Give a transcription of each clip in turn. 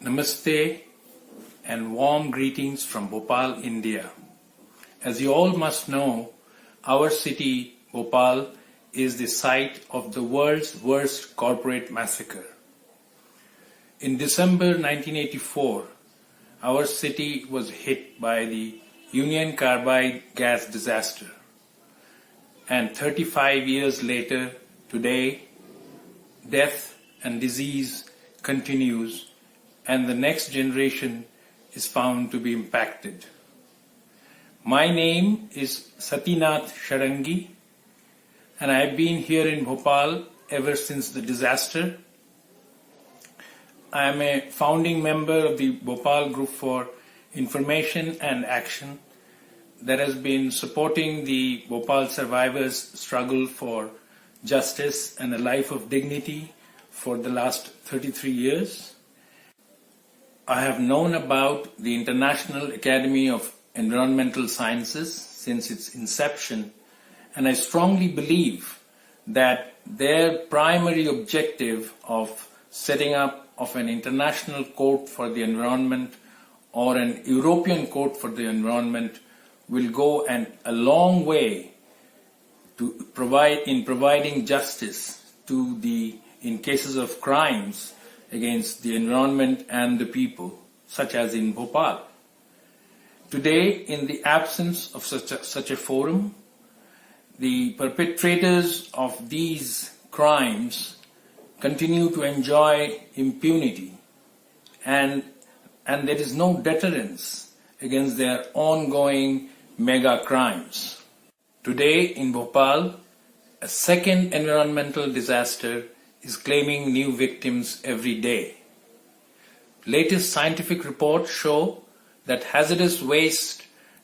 Namaste and warm greetings from Bhopal, India. As you all must know, our city, Bhopal, is the site of the world's worst corporate massacre. In December 1984, our city was hit by the Union Carbide gas disaster. And 35 years later, today, death and disease continues, and the next generation is found to be impacted. My name is Satinath Sharangi, and I have been here in Bhopal ever since the disaster. I am a founding member of the Bhopal Group for Information and Action that has been supporting the Bhopal survivors' struggle for justice and a life of dignity for the last 33 years. I have known about the International Academy of Environmental Sciences since its inception, and I strongly believe that their primary objective of setting up of an international court for the environment or an European court for the environment will go a long way to providing justice to in cases of crimes against the environment and the people, such as in Bhopal. Today, in the absence of such a forum, the perpetrators of these crimes continue to enjoy impunity, and there is no deterrence against their ongoing mega crimes. Today in Bhopal, a second environmental disaster is claiming new victims every day. Latest scientific reports show that hazardous waste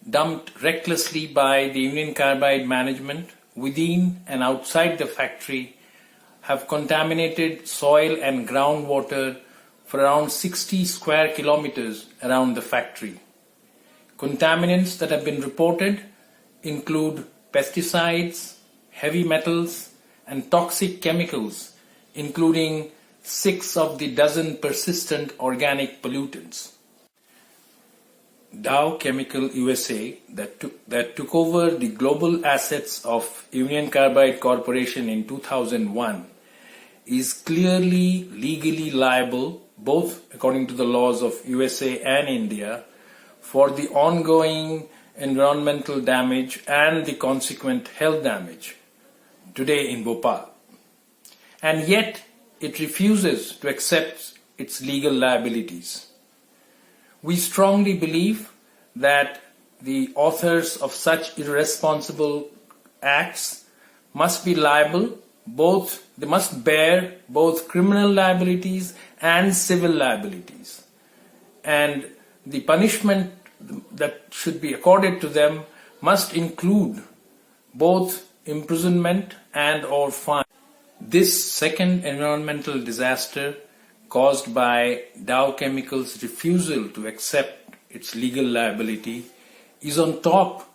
dumped recklessly by the Union Carbide management within and outside the factory have contaminated soil and groundwater for around 60 square kilometers around the factory. Contaminants that have been reported include pesticides, heavy metals, and toxic chemicals, including 6 of the dozen persistent organic pollutants. Dow Chemical USA, that took over the global assets of Union Carbide Corporation in 2001, is clearly legally liable, both according to the laws of USA and India, for the ongoing environmental damage and the consequent health damage today in Bhopal. And yet it refuses to accept its legal liabilities. We strongly believe that the authors of such irresponsible acts must be liable, they must bear both criminal liabilities and civil liabilities. And the punishment that should be accorded to them must include both imprisonment and or fine. This second environmental disaster caused by Dow Chemical's refusal to accept its legal liability is on top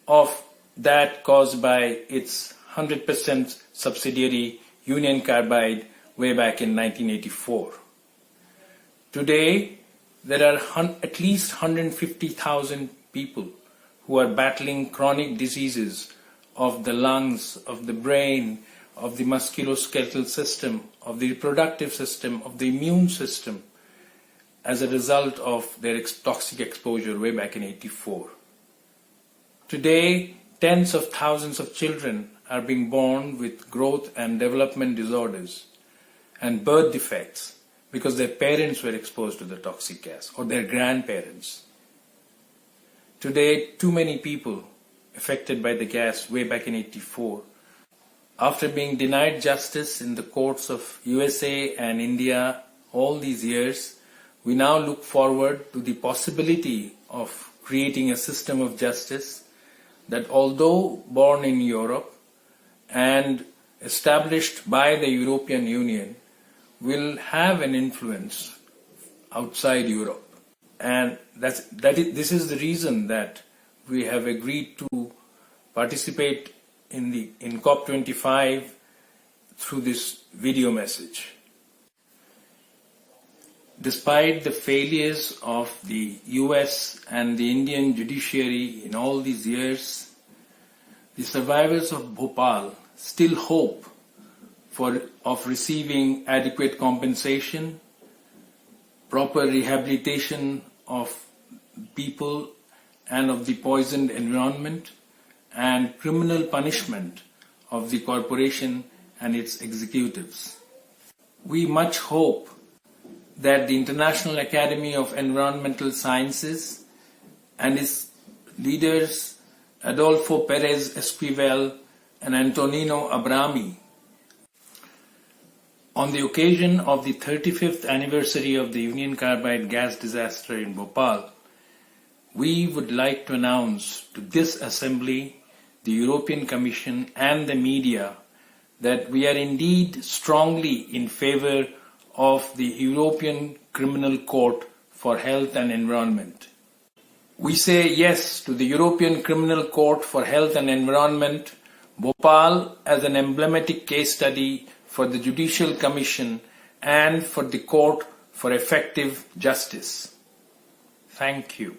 of that caused by its 100% subsidiary Union Carbide way back in 1984. Today, there are at least 150,000 people who are battling chronic diseases of the lungs, of the brain, of the musculoskeletal system, of the reproductive system, of the immune system, as a result of their toxic exposure way back in 1984. Today, tens of thousands of children are being born with growth and development disorders and birth defects because their parents were exposed to the toxic gas or their grandparents. Today, too many people affected by the gas way back in 1984, after being denied justice in the courts of USA and India all these years, we now look forward to the possibility of creating a system of justice that, although born in Europe and established by the European Union, will have an influence outside Europe. And this is the reason that we have agreed to participate in COP25 through this video message. Despite the failures of the US and the Indian judiciary in all these years, the survivors of Bhopal still hope of receiving adequate compensation, proper rehabilitation of people and of the poisoned environment, and criminal punishment of the corporation and its executives. We much hope that the International Academy of Environmental Sciences and its leaders, Adolfo Perez Esquivel and Antonino Abrami, on the occasion of the 35th anniversary of the Union Carbide gas disaster in Bhopal, we would like to announce to this Assembly, the European Commission and the media that we are indeed strongly in favor of the European Criminal Court for Health and Environment. We say yes to the European Criminal Court for Health and Environment, Bhopal as an emblematic case study for the Judicial Commission and for the Court for effective justice. Thank you.